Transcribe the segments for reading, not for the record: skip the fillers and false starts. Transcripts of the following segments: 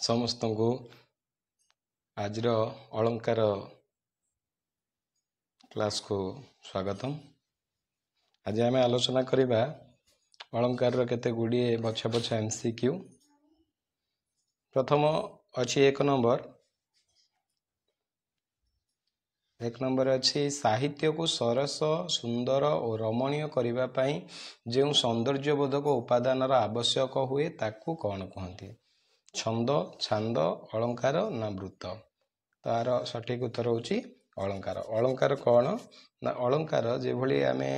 ସମସ୍ତଙ୍କୁ ଆଜିର ଅଳଙ୍କାର କ୍ଲାସକୁ ସ୍ୱାଗତମ। ଆଜି ଆମେ ଆଲୋଚନା କରିବା ଅଳଙ୍କାରର କେତେ ଗୁଡ଼ିଏ ବଛା ବଛା MCQ। ପ୍ରଥମ ଅଛି ଏକ ନମ୍ବର ଅଛି ସାହିତ୍ୟକୁ ସରସ ସୁନ୍ଦର ଓ ରମଣୀୟ କରିବା ପାଇଁ ଯେଉଁ ସୌନ୍ଦର୍ଯ୍ୟବୋଧକ ଉପାଦାନର ଆବଶ୍ୟକ ହୁଏ ତାକୁ କ'ଣ କୁହନ୍ତି? ଛନ୍ଦ, ଛାନ୍ଦ, ଅଳଙ୍କାର ନା ବୃତ୍ତ? ତାର ସଠିକ ଉତ୍ତର ହେଉଛି ଅଳଙ୍କାର। ଅଳଙ୍କାର କ'ଣ ନା ଅଳଙ୍କାର ଯେଭଳି ଆମେ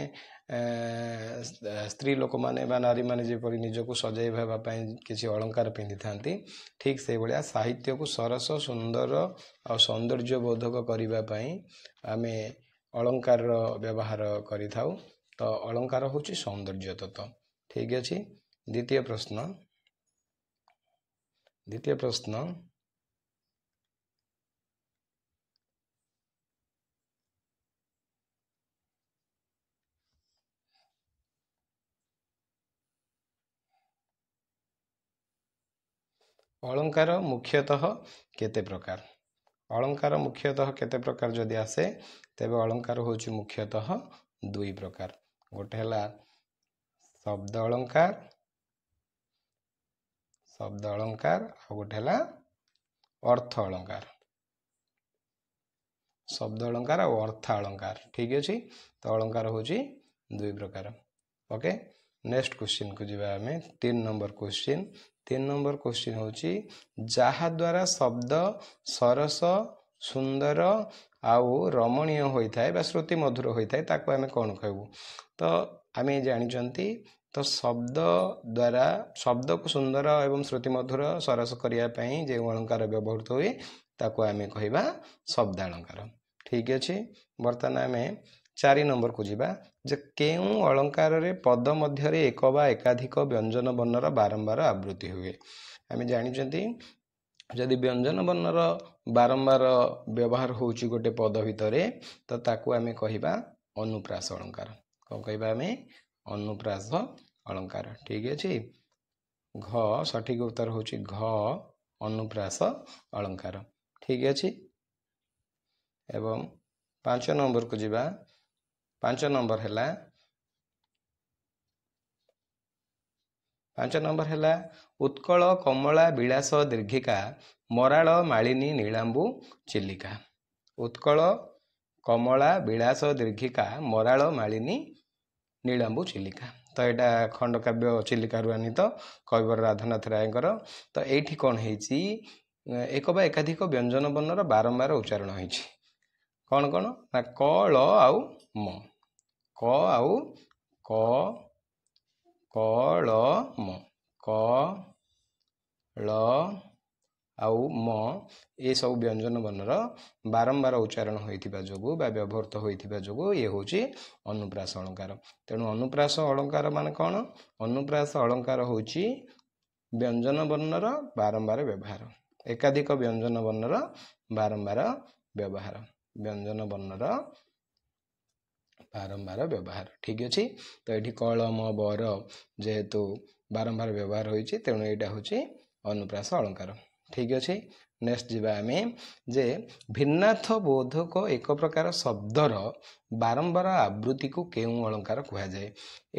ସ୍ତ୍ରୀ ଲୋକମାନେ ବା ନାରୀମାନେ ଯେପରି ନିଜକୁ ସଜେଇବା ହେବା ପାଇଁ କିଛି ଅଳଙ୍କାର ପିନ୍ଧିଥାନ୍ତି, ଠିକ୍ ସେଇଭଳିଆ ସାହିତ୍ୟକୁ ସରସ ସୁନ୍ଦର ଆଉ ସୌନ୍ଦର୍ଯ୍ୟବୋଧକ କରିବା ପାଇଁ ଆମେ ଅଳଙ୍କାରର ବ୍ୟବହାର କରିଥାଉ। ତ ଅଳଙ୍କାର ହେଉଛି ସୌନ୍ଦର୍ଯ୍ୟ ତତ୍ତ୍ୱ। ଠିକ୍ ଅଛି। ଦ୍ୱିତୀୟ ପ୍ରଶ୍ନ ଅଳଙ୍କାର ମୁଖ୍ୟତଃ କେତେ ପ୍ରକାର? ଅଳଙ୍କାର ମୁଖ୍ୟତଃ କେତେ ପ୍ରକାର ଯଦି ଆସେ ତେବେ ଅଳଙ୍କାର ହେଉଛି ମୁଖ୍ୟତଃ ଦୁଇ ପ୍ରକାର। ଗୋଟେ ହେଲା ଶବ୍ଦ ଅଳଙ୍କାର ଆଉ ଗୋଟେ ହେଲା ଅର୍ଥ ଅଳଙ୍କାର। ଶବ୍ଦ ଅଳଙ୍କାର ଆଉ ଅର୍ଥ ଅଳଙ୍କାର। ଠିକ୍ ଅଛି। ତ ଅଳଙ୍କାର ହେଉଛି ଦୁଇ ପ୍ରକାର। ଓକେ, ନେକ୍ସଟ କ୍ୱେଶ୍ଚିନ୍କୁ ଯିବା ଆମେ। 3 ନମ୍ବର କ୍ୱେଶ୍ଚିନ୍। 3 ନମ୍ବର କ୍ୱେଶ୍ଚିନ୍ ହେଉଛି ଯାହାଦ୍ୱାରା ଶବ୍ଦ ସରସ ସୁନ୍ଦର ଆଉ ରମଣୀୟ ହୋଇଥାଏ ବା ଶ୍ରୁତି ମଧୁର ହୋଇଥାଏ ତାକୁ ଆମେ କ'ଣ କହିବୁ? ତ ଆମେ ଜାଣିଛନ୍ତି ତ ଶବ୍ଦ ଦ୍ୱାରା ଶବ୍ଦକୁ ସୁନ୍ଦର ଏବଂ ଶ୍ରୁତି ମଧୁର ସରସ କରିବା ପାଇଁ ଯେଉଁ ଅଳଙ୍କାର ବ୍ୟବହୃତ ହୁଏ ତାକୁ ଆମେ କହିବା ଶବ୍ଦାଳଙ୍କାର। ଠିକ୍ ଅଛି। ବର୍ତ୍ତମାନ ଆମେ 4 ନମ୍ବରକୁ ଯିବା ଯେ କେଉଁ ଅଳଙ୍କାରରେ ପଦ ମଧ୍ୟରେ ଏକ ବା ଏକାଧିକ ବ୍ୟଞ୍ଜନ ବର୍ଣ୍ଣର ବାରମ୍ବାର ଆବୃତ୍ତି ହୁଏ? ଆମେ ଜାଣିଛନ୍ତି ଯଦି ବ୍ୟଞ୍ଜନ ବର୍ଣ୍ଣର ବାରମ୍ବାର ବ୍ୟବହାର ହେଉଛି ଗୋଟେ ପଦ ଭିତରେ ତ ତାକୁ ଆମେ କହିବା ଅନୁପ୍ରାସ ଅଳଙ୍କାର। କ'ଣ କହିବା ଆମେ? ଅନୁପ୍ରାସ ଅଳଙ୍କାର। ଠିକ୍ ଅଛି। ସଠିକ ଉତ୍ତର ହେଉଛି ଘ ଅନୁପ୍ରାସ ଅଳଙ୍କାର। ଠିକ୍ ଅଛି। ଏବଂ 5 ନମ୍ବରକୁ ଯିବା। 5 ନମ୍ବର ହେଲା ଉତ୍କଳ କମଳା ବିଳାସ ଦୀର୍ଘିକା ମରାଳ ମାଳିନୀ ନୀଳାମ୍ବୁ ଚିଲିକା। ଉତ୍କଳ କମଳା ବିଳାସ ଦୀର୍ଘିକା ମରାଳ ମାଳିନୀ ନୀଳାମ୍ବୁ ଚିଲିକା। ତ ଏଇଟା ଖଣ୍ଡକାବ୍ୟ ଚିଲିକାରୁ ଆନିତ କବିବର ରାଧାନାଥ ରାୟଙ୍କର। ତ ଏଇଠି କ'ଣ ହେଇଛି? ଏକ ବା ଏକାଧିକ ବ୍ୟଞ୍ଜନ ବର୍ଣ୍ଣର ବାରମ୍ବାର ଉଚ୍ଚାରଣ ହେଇଛି। କ'ଣ ନା କ ଳ ଆଉ ମ। କ ଳ ମ। କ ଳ ଆଉ ମ ଏସବୁ ବ୍ୟଞ୍ଜନ ବର୍ଣ୍ଣର ବାରମ୍ବାର ଉଚ୍ଚାରଣ ହୋଇଥିବା ଯୋଗୁଁ ବା ବ୍ୟବହୃତ ହୋଇଥିବା ଯୋଗୁଁ ଇଏ ହେଉଛି ଅନୁପ୍ରାସ ଅଳଙ୍କାର। ତେଣୁ ଅନୁପ୍ରାସ ଅଳଙ୍କାର ମାନେ କ'ଣ? ଅନୁପ୍ରାସ ଅଳଙ୍କାର ହେଉଛି ବ୍ୟଞ୍ଜନ ବର୍ଣ୍ଣର ବାରମ୍ବାର ବ୍ୟବହାର। ଏକାଧିକ ବ୍ୟଞ୍ଜନ ବର୍ଣ୍ଣର ବାରମ୍ବାର ବ୍ୟବହାର। ବ୍ୟଞ୍ଜନ ବର୍ଣ୍ଣର ବାରମ୍ବାର ବ୍ୟବହାର। ଠିକ୍ ଅଛି। ତ ଏଠି କଳ ମ ବର ଯେହେତୁ ବାରମ୍ବାର ବ୍ୟବହାର ହୋଇଛି ତେଣୁ ଏଇଟା ହେଉଛି ଅନୁପ୍ରାସ ଅଳଙ୍କାର। ଠିକ୍ ଅଛି। ନେକ୍ସଟ ଯିବା ଆମେ ଯେ ଭିନ୍ନାର୍ଥ ବୋଧକ ଏକ ପ୍ରକାର ଶବ୍ଦର ବାରମ୍ବାର ଆବୃତ୍ତିକୁ କେଉଁ ଅଳଙ୍କାର କୁହାଯାଏ?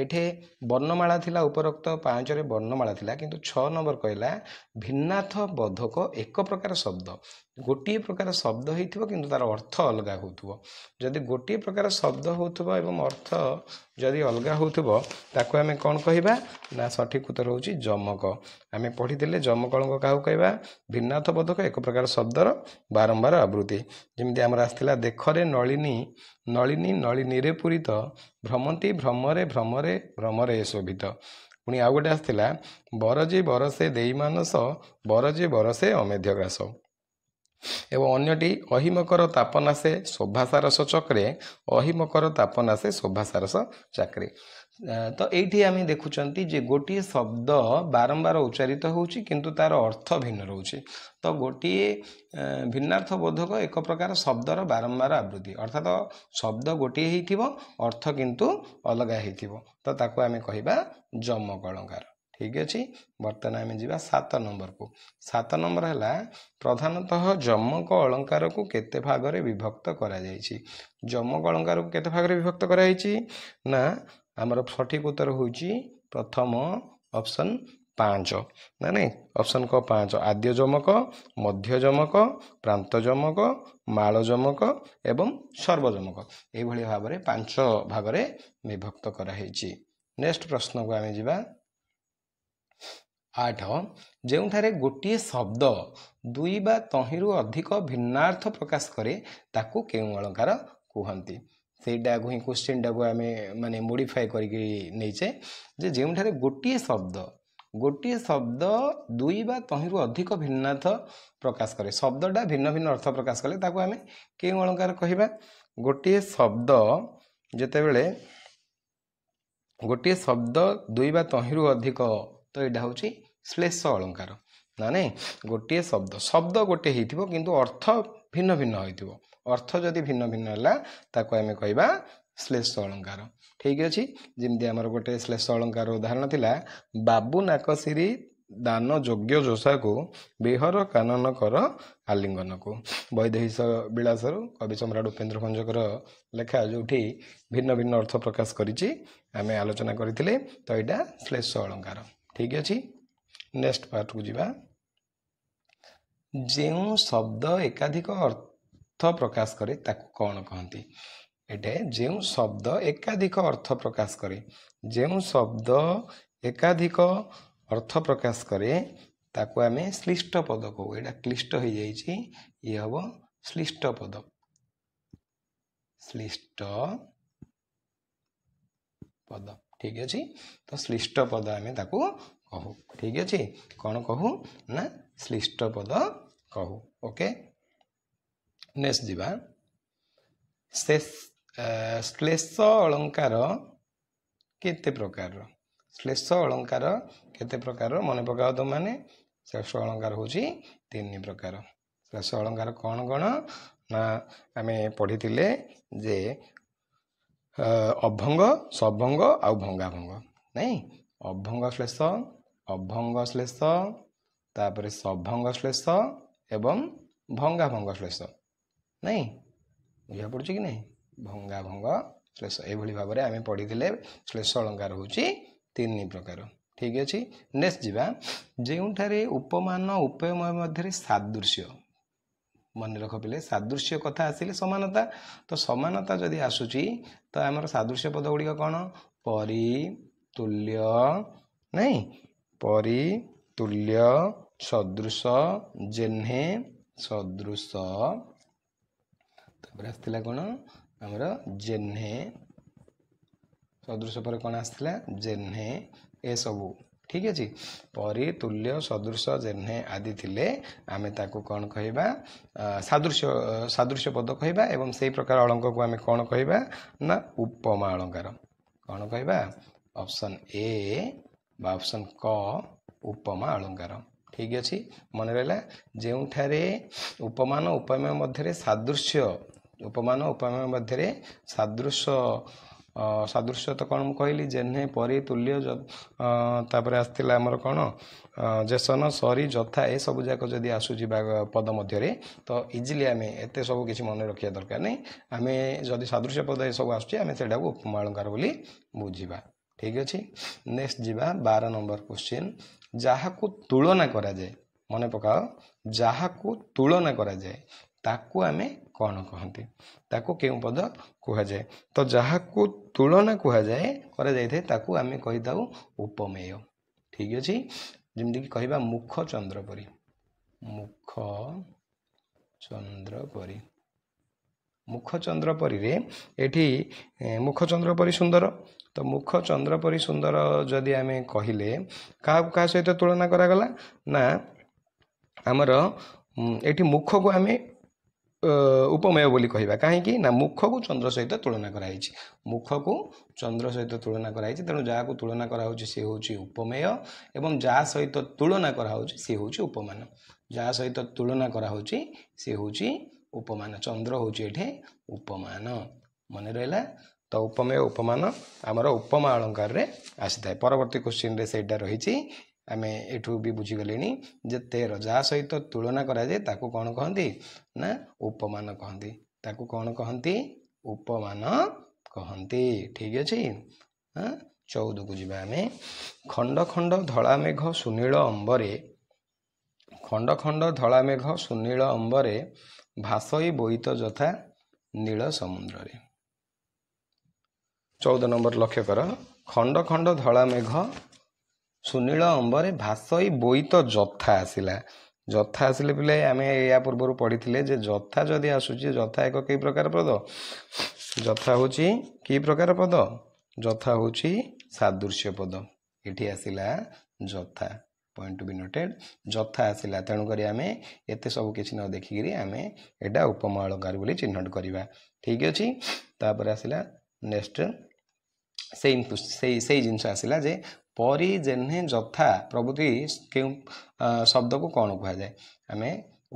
ଏଠି ବର୍ଣ୍ଣମାଳା ଥିଲା, ଉପରୋକ୍ତ 5ରେ ବର୍ଣ୍ଣମାଳା ଥିଲା, କିନ୍ତୁ 6 ନମ୍ବର କହିଲା ଭିନ୍ନାର୍ଥ ବୋଧକ ଏକ ପ୍ରକାର ଶବ୍ଦ। ଗୋଟିଏ ପ୍ରକାର ଶବ୍ଦ ହେଇଥିବ କିନ୍ତୁ ତାର ଅର୍ଥ ଅଲଗା ହେଉଥିବ। ଯଦି ଗୋଟିଏ ପ୍ରକାର ଶବ୍ଦ ହେଉଥିବ ଏବଂ ଅର୍ଥ ଯଦି ଅଲଗା ହେଉଥିବ ତାକୁ ଆମେ କ'ଣ କହିବା? ନା ସଠିକ ଉତ୍ତର ହେଉଛି ଯମକ। ଆମେ ପଢ଼ିଥିଲେ ଯମକ ଅଳଙ୍କାର କାହାକୁ କହିବା? ଭିନ୍ନାର୍ଥ ବୋଧକ ଏକ ପ୍ରକାର ଶବ୍ଦର ବାରମ୍ବାର ଆବୃତ୍ତି। ଯେମିତି ଆମର ଆସିଥିଲା ଦେଖରେ ନଳିନୀ ନଳିନୀ ନଳିନୀରେ ପୂରିତ ଭ୍ରମନ୍ତି ଭ୍ରମରେ ଭ୍ରମରେ ଭ୍ରମରେ ଶୋଭିତ। ପୁଣି ଆଉ ଗୋଟେ ଆସିଥିଲା ବରଜି ବରସେ ଦେଇ ମାନସ ବରଜି ବରସେ ଅମେଧ୍ୟ ଗ୍ରାସ। ଏବଂ ଅନ୍ୟଟି ଅହିମକର ତାପନାଶେ ଶୋଭାସାରସ ଚକ୍ରେ ଅହିମକର ତାପନାଶେ ଶୋଭାସାରସ ଚାକ୍ରେ। ତ ଏଇଠି ଆମେ ଦେଖୁଛନ୍ତି ଯେ ଗୋଟିଏ ଶବ୍ଦ ବାରମ୍ବାର ଉଚ୍ଚାରିତ ହେଉଛି କିନ୍ତୁ ତାର ଅର୍ଥ ଭିନ୍ନ ରହୁଛି। ତ ଗୋଟିଏ ଭିନ୍ନାର୍ଥ ବୋଧକ ଏକ ପ୍ରକାର ଶବ୍ଦର ବାରମ୍ବାର ଆବୃତ୍ତି, ଅର୍ଥାତ ଶବ୍ଦ ଗୋଟିଏ ହେଇଥିବ ଅର୍ଥ କିନ୍ତୁ ଅଲଗା ହେଇଥିବ। ତ ତାକୁ ଆମେ କହିବା ଯମକ ଅଳଙ୍କାର। ठीक अच्छे बर्तमान आम जी 7 नंबर को 7 नंबर है प्रधानतः जमक अलंकार को केते भाग में विभक्त करा जायछि जमक अलंकार को केते भाग में विभक्त करा जायछि ना आमर सठिक उत्तर होछि प्रथम ऑप्शन 5 ना नहीं ऑप्शन क 5 आद्य जमक मध्य जमक प्रांत जमक माल जमक एवं सर्वजमक ए भली भाव में 5 भाग में विभक्त करा जायछि नेक्स्ट प्रश्न को आमे जिबा 8 ଯେଉଁଠାରେ ଗୋଟିଏ ଶବ୍ଦ ଦୁଇ ବା ତହିଁରୁ ଅଧିକ ଭିନ୍ନାର୍ଥ ପ୍ରକାଶ କରେ ତାକୁ କେଉଁ ଅଳଙ୍କାର କୁହନ୍ତି ସେଇଟାକୁ ହିଁ କ୍ୱେଶ୍ଚିନ୍ଟାକୁ ଆମେ ମାନେ ମୋଡ଼ିଫାଏ କରିକି ନେଇଛେ ଯେ ଯେଉଁଠାରେ ଗୋଟିଏ ଶବ୍ଦ ଦୁଇ ବା ତହିଁରୁ ଅଧିକ ଭିନ୍ନାର୍ଥ ପ୍ରକାଶ କରେ ଶବ୍ଦଟା ଭିନ୍ନ ଭିନ୍ନ ଅର୍ଥ ପ୍ରକାଶ କଲେ ତାକୁ ଆମେ କେଉଁ ଅଳଙ୍କାର କହିବା ଗୋଟିଏ ଶବ୍ଦ ଯେତେବେଳେ ଗୋଟିଏ ଶବ୍ଦ ଦୁଇ ବା ତହିଁରୁ ଅଧିକ ତ ଏଇଟା ହେଉଛି ଶ୍ଲେଷ अलंकार ना नहीं गोटे शब्द गोटे हो किंतु अर्थ भिन्न भिन्न हो अर्थ जदि भिन्न भिन्न है ताको आमे कहबा श्लेष अलंकार ठीक अच्छे जमी आमर गोटे श्लेष अलंकार उदाहरण थिला बाबू नाकसिरी दान योग्य जोशा को बेहर कानन कर आलिंगन को वैदेहिश विलास कवि सम्राट उपेन्द्र भंजकर लेखा जो भिन्न भिन्न अर्थ प्रकाश करिछि आमे आलोचना करथिले तो एटा श्लेष अलंकार ठीक अच्छे नेक्स्ट पार्ट को जीवा जेउ शब्द एकाधिक अर्थ प्रकाश करे ताको कौन कहती एटे जेउ शब्द एकाधिक अर्थ प्रकाश करे जेउ शब्द एकाधिक अर्थ प्रकाश करे ताको आमे श्लिष्ट पद कहू एटा क्लिष्ट हो जाइछि ये हबो श्लिष्ट पद ठीक अछि तो श्लिष्ट पद आमे ताको कहू ठीक अच्छे कौन कहू ना श्लिष्ट पद कहू ओके नेक्स्ट जीवा श्लेष अलंकार केते प्रकार श्लेष अलंकार केते प्रकार मन पकाओ तो माने श्लेष अलंकार होची 3 प्रकार श्लेष अलंकार कौन कौन ना आमे पढ़िथिले जे अभंग सभंग आ भंगा भंग नहीं अभंग श्लेष तापरे सभंग श्लेष एवं भंगा भंग श्लेष नहीं बुझा पड़ुछि कि नहीं भंगा भंग श्लेष ए भली भाव में आमे पढ़िथिले श्लेष अलंकार होची 3 प्रकार ठीक अछि नेक्स्ट जीवा जेउठारे उपमान उपमेय मध्य सादृश्य मन रख पिले सादृश्य कथा आसिले समानता तो समानता जदि आसुची तो आमर सादृश्य पद गुड़िक कौन परि तुल्य नहीं परि तुल्य सदृश जेन्हे सदृश आसला कौन आमर जेन्हे सदृश पर कौन आसला जेन्हे ए सबू ठीक अच्छे परि तुल्य सदृश जेन्हे आदि थिले आमे ताको कौन कहबा सादृश्य पद कहबा एवं से प्रकार अलंक को आमे कौन कहबा ना उपमा अलंकार कौन कहबा ऑप्शन ए बा ऑप्शन क उपमा अलंकार ठीक अच्छे मन रहा जोठारे उपमान उपमेय मध्य सादृश्य उपमान उपमेय मध्य सादृश्य तो कौन कहली जेन्हे परि तुल्य तापर आसला आमर कौन जेसन सरी जथा ए सब जाक जदि आसूची पद मध्य तो इजिली आम एत सब किसी मन रखा दरकार नहीं आम जदि सादृश्य पद ये सब आसूँ आम से उपमा अलंकार बोली बुझा ठीक अच्छे नेक्स्ट जीवा 12 नंबर क्वेश्चन जहाकू तुलना करा जाए मन पकाओ जहाकू तुलना करा जाए ताकू आमे कौन कहते ताकू केउ पद कह जाए तो जहाकू तुलना कह जाए करा जाए ताकू आमे कहि दाउ उपमेय ठीक अच्छे जमती कि कहबा मुख चंद्रपरी मुख चंद्रपरी रे एठी मुख चंद्रपरी सुंदर तो मुख चंद्रपरी सुंदर जदि आमे कहिले क्या सहित तुलना करागला ना आमर एठी मुख को आमे उपमेय बोली कहबा कहीं ना मुख को चंद्र सहित तुलना कराई मुख को चंद्र सहित तुलना कराई तेणु जहाँ को तुलना कराउछि से होछि उपमेय एवं जहाँ सहित तुलना कराउछि से होछि उपमान जहाँ सहित तुलना कराउछि से होछि उपमान चंद्र होछि एठे उपमान मन रहला तो उपमेय उपमान आमर उपमा अलंकार रे आसी थाए परवर्ती क्वेश्चन रे सेटा रही आमे एठू भी बुझीगले जे तेर जहाँ सहित तुलना करा जाए ताकू कौन कहती ना उपमान कहती ताकू कौन कहती उपमान कहती ठीक अच्छे। हाँ 14 को जीवा आमे खंड खंड धला मेघ सुनील अंबरे खंड खंड धला मेघ सुनील अंबरे भासई बोईत जथा नील समुद्र रे 14 नंबर लक्ष्य कर खंड खंड धला मेघ सुनील अंबरे भासई बोईत जथा आसिले पिले आमे या पूर्व पढ़ी जे जथा जदि आसुची जथा एक कई प्रकार पद जथा होची की प्रकार पद जथा होची सादृश्य पद एठी आसिला जथा पॉइंट टू बी नोटेड जथा आसिला तेणुक आम एत सब किसी न देखिकी आम एटा उपमा अलंकार बोली चिन्हट करवा ठीक अच्छे। तापर आसिला नेक्स्ट से जिनस आसिला जे परी जेन्हे जथा प्रभृति क्यों शब्द को कौन कह जाए आम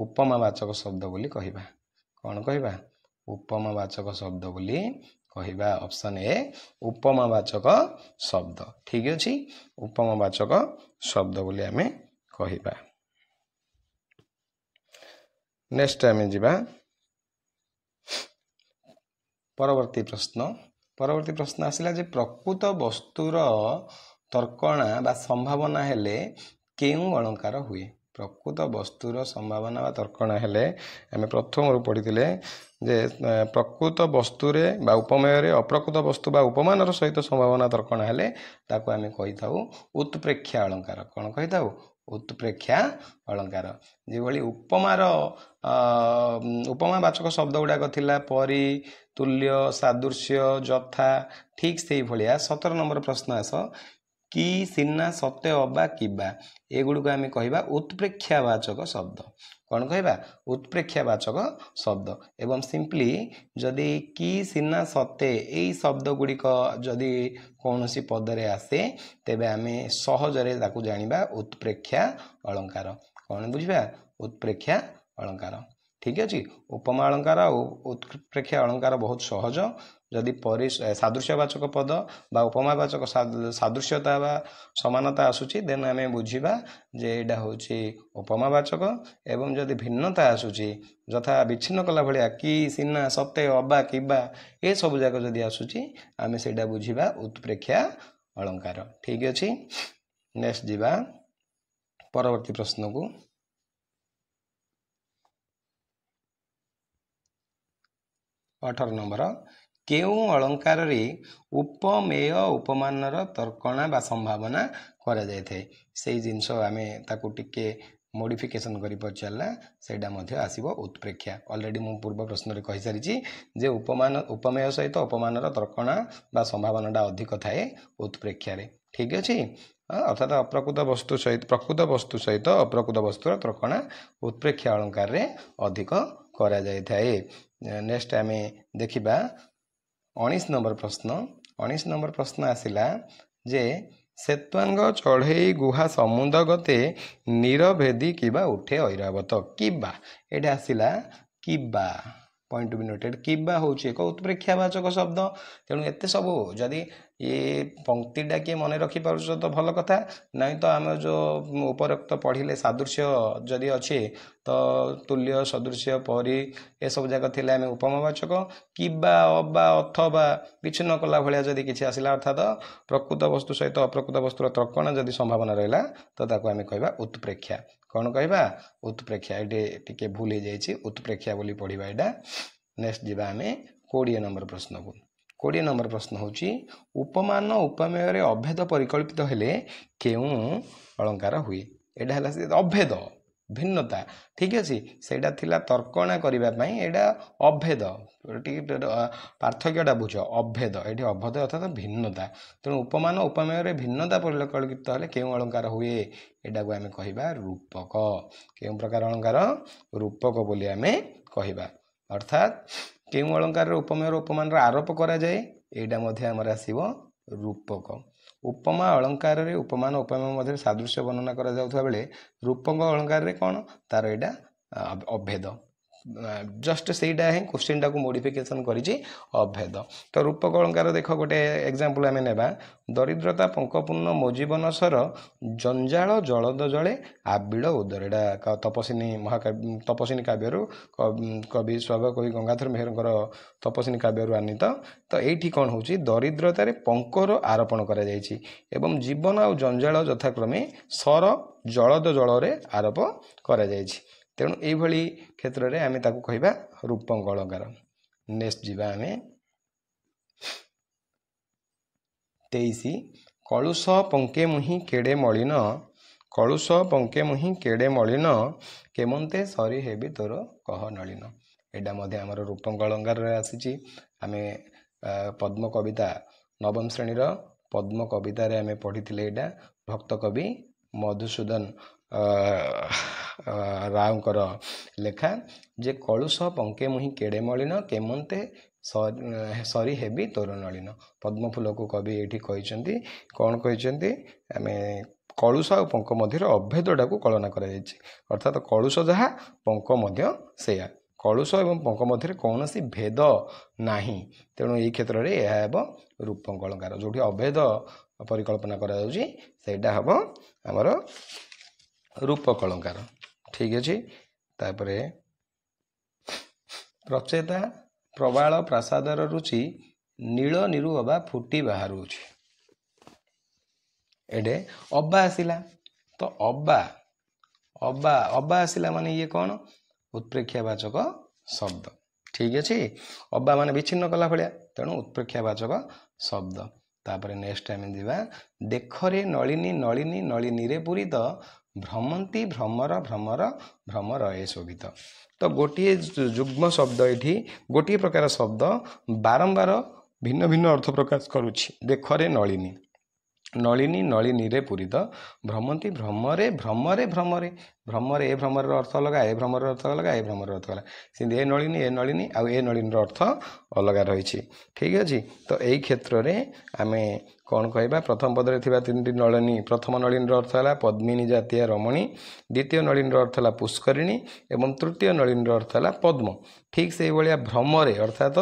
उपमावाचक शब्द बोली कहवा कौन कहवा उपमावाचक शब्द बोली कहवा ऑप्शन ए उपमावाचक शब्द ठीक अच्छे उपमावाचक शब्द बोली आम कहवा। नेक्स्ट आम जीवा परवर्ती प्रश्न आसिला जे प्रकृत वस्तुर तर्कणा बा संभावना हेले केउ अलंकार हुए प्रकृत वस्तुर संभावना बा तर्कणा हेले आम प्रथम पढ़ी जे प्रकृत वस्तुरे बा उपमेय रे अप्रकृत वस्तु बा उपमान सहित संभावना तर्कणा हेले ताको आम कहि थाउ उत्प्रेक्षा अलंकार कौन कहि थाउ उत्प्रेक्षा अलंकार जेभली उपमार उपमावाचक शब्द गुड़ाक थिला परी तुल्य सादृश्य जथा ठीक से भलिया 17 नंबर प्रश्न आस कि सिन्ना सत्य अबा किबा एगुड़ आम कहवा उत्प्रेक्षावाचक शब्द कौन कहवा उत्प्रेक्षावाचक शब्द एवं सिंपली जदि कि सिन्ना सत्य यही शब्द गुड़िक जदि कौन सी पदरे आसे तेबे आम सहजरे ताकू जानिबा उत्प्रेक्षा अलंकार कौन बुझा उत्प्रेक्षा अलंकार ठीक अच्छे। उपमा अलंकार और उत्प्रेक्षा अलंकार बहुत सहज जदि परि सादृश्यवाचक पद बा उपमावाचक सादृश्यता बा समानता आसूची देन आम बुझा जे एटा होची उपमावाचक एवं जदि भिन्नता आसूची यथा विच्छिन्न कला भलिया कि सिन्ना सत्य अबा किबा ए सब जाक जदि आसूची आम सेटा बुझा उत्प्रेक्षा अलंकार ठीक अच्छे। नेक्स्ट जीवा परवर्ती प्रश्न को 18 नंबर केउ अलंकार रे उपमेय उपमानर तर्कणा बा संभावना करा जाय थाए से जिनस आमे ताकू टिके मॉडिफिकेशन करि पचारला सेडा मध्ये आसीबो उत्प्रेक्षा ऑलरेडी मु पूर्व प्रश्न रे कहि सारिची जे उपमान उपमेय सहित उपमानर तर्कणा बा संभावनाटा अधिक थाए उत्प्रेक्षा रे ठीक अछि। अर्थात अप्रकृत वस्तु सहित प्रकृत वस्तु सहित अप्रकृत वस्तुर तर्कणा उत्प्रेक्षा अलंकार रे अधिक करा जाय थाए। नेक्स्ट आम देखिबा 19 नंबर प्रश्न आसिला जे सेत्वांग चढ़ई गुहा समुद्र गते नीरभेदी किबा उठे ऐरावत किबा एटा आसिला किबा पॉइंट टू बी नोटेड किबा होची एक उत्प्रेक्षावाचक शब्द तेणु एते सब जदि ये पंक्तिटा किए मन रखी पारुछ तो भल कथा नहीं तो आम जो उपरोक्त पढ़िले सादृश्य जदि अच्छे तो तुल्य सदृश्य परी ए सब जाक थिले आम उपमावाचक किबा अबा अथवा विच्छिन्न कला भलिया जदि किछि आसिला अर्थात प्रकृत वस्तु सहित अप्रकृत वस्तुर तर्कण जदि संभावना रहिला तो ताको आम कहबा उत्प्रेक्षा कौन कहबा उत्प्रेक्षा एटे टिके भूल हो जाइछि उत्प्रेक्षा बोली पढ़िबा एटा। नेक्स्ट जीवा आम 20 नंबर प्रश्न को 20 नंबर प्रश्न होची उपमान उपमेय रे अभेद परिकल्पित हेले केउ अलंकार हुए एटा हला अभेद भिन्नता ठीक अच्छे सेटा थिला तर्कणा करिबा पई एटा अभेद पार्थक्यटा बुझ अभेद ये अभेद अर्थात भिन्नता तेणु उपमान उपमेय रे भिन्नता परिकल्पित हेले केउ अलंकार हुए एटा को आम कहबा रूपक केउ प्रकार अलंकार रूपक बोली आम कहबा अर्थात केउ अलंकार रे उपमेय उपमान रे आरोप करा जाए एटा मध्ये हमर आसीबो रूपक उपमा अलंकार रे उपमान उपमेय मध्ये सादृश्य वर्णना करा जाउथबा बेले रूपक अलंकार रे कोन तार एटा अभेद जस्ट सेटा ही क्वेश्चन टाक मोडिफिकेशन करी अभेद। तो रूपक अलंकार देख गोटे एग्जांपल आम नेबा दरिद्रता पंकपूर्ण मो जीवन सर जंजाल जलद जले आबिड़ उदर एटा तपस्विनी महाकाव्य तपस्विनी काव्यरू कवि स्वभाव कवि गंगाधर मेहरकर तपस्विनी काव्यरू आनीत। तो ये कौन हो दरिद्रतार पंकर आरोपण करा जायछि एवं जीवन और जंजाल यथाक्रमे सर जलद जल आरोप करा जायछि। तेणु यही क्षेत्र में आम ताकू कहबा रूपक अलंकार। नेक्स्ट जीवा आम 23 कलुष पंके मुहि केड़े मलिन कलुष पंके मुहि केड़े मलिन केमंते सरी हेबी तोर कह नलिन। एटा मध्य आमर रूपक अलंकार आसी आम पद्म कविता नवम श्रेणी पद्म कवितार आम पढ़ी एटा भक्त कवि मधुसूदन रावकर लेखा जे कलुष पंके मुहि केड़े मलिन केमंते सरी हेबी तोर नलिन। पद्म फूल को कवि ये कहते कौन कहते आम कलुष और पंक मध्य अभेदटा को कलना कर अर्थात कलुष जहाँ पंक मध्य सेया कलुष और पंक मध्य कौन सी भेद नाही। तेणु ये क्षेत्र में यह रूपक अलंकार जो अभेद परिकल्पना करा हम आमर रूपक अलंकार। ठीक अच्छे। तापरे प्रचेता प्रबाल प्रासादर रुचि नील निरु अबा फुटी बाहर एडे अब्बा आसिला। तो अब्बा अब्बा अब्बा आसिला माने ये कौन उत्प्रेक्षावाचक शब्द। ठीक अच्छे। अब्बा माने विच्छिन्न कला भाया तेणु उत्प्रेक्षावाचक शब्द। तापरे नेक्स्ट टाइम दिवा देखरे नलिनी नलिनी नलिनी रे पूरित भ्रमंती भ्रमर भ्रमर भ्रमर ए शोभित। तो गोटे युग्म शब्द ये गोटे प्रकार शब्द बारंबार भिन्न भिन्न अर्थ प्रकाश करुछि। देखरे नलिनी नलिनी नलिनी रे पूरित भ्रमंती भ्रमरे भ्रमरे भ्रमरे भ्रमरे ए भ्रमर अर्थ अलग ए भ्रमर अर्थ अलग ए भ्रमर अर्थ अलग सिंधी ए नलिनी आउ ए नलिनी अर्थ अलग रही। ठीक अच्छे। तो यही क्षेत्र में आम कौन कहबा प्रथम पदरे थिबा तीन नलिनी प्रथम नलिनी अर्थ है पद्मिनी जातीय रमणी द्वितीय नलिनी अर्थ है पुष्करिणी एवं तृतीय नलिनी अर्थ है पद्म। ठीक से भाया भ्रमरे अर्थात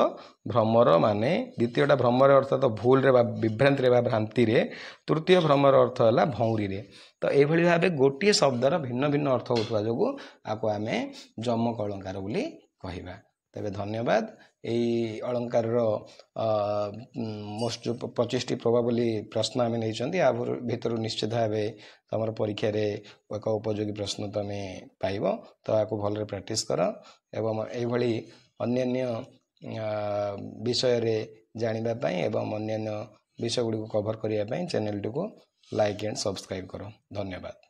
भ्रमर माने द्वितीयटा भ्रमर अर्थात भूल रे विभ्रांति रे भ्रांति रे तृतीय भ्रमर अर्थ है भौरी रे। तो ये भाव गोटे शब्दर भिन्न भिन्न अर्थ होता जो आपको आम जमक अलंकार बोली कहवा। तेरे धन्यवाद। यही अलंकार मोस्ट जो 25टी प्रोबाबली प्रश्न आम नहीं भितर निश्चित भाव तुम परीक्षा एक उपयोगी प्रश्न तुम पाइब। तो आपको भल प्रैक्टिस कर एवं यही अन्य विषय जानापी एवं अन्य विषय गुड़ी कवर करने चैनल टी को लाइक एंड सब्सक्राइब करो। धन्यवाद।